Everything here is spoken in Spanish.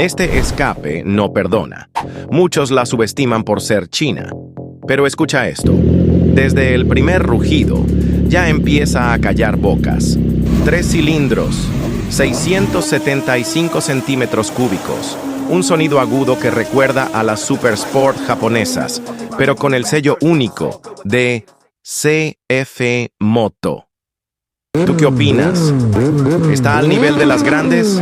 Este escape no perdona. Muchos la subestiman por ser china. Pero escucha esto. Desde el primer rugido, ya empieza a callar bocas. 3 cilindros, 675 centímetros cúbicos. Un sonido agudo que recuerda a las Super Sport japonesas, pero con el sello único de CF Moto. ¿Tú qué opinas? ¿Está al nivel de las grandes?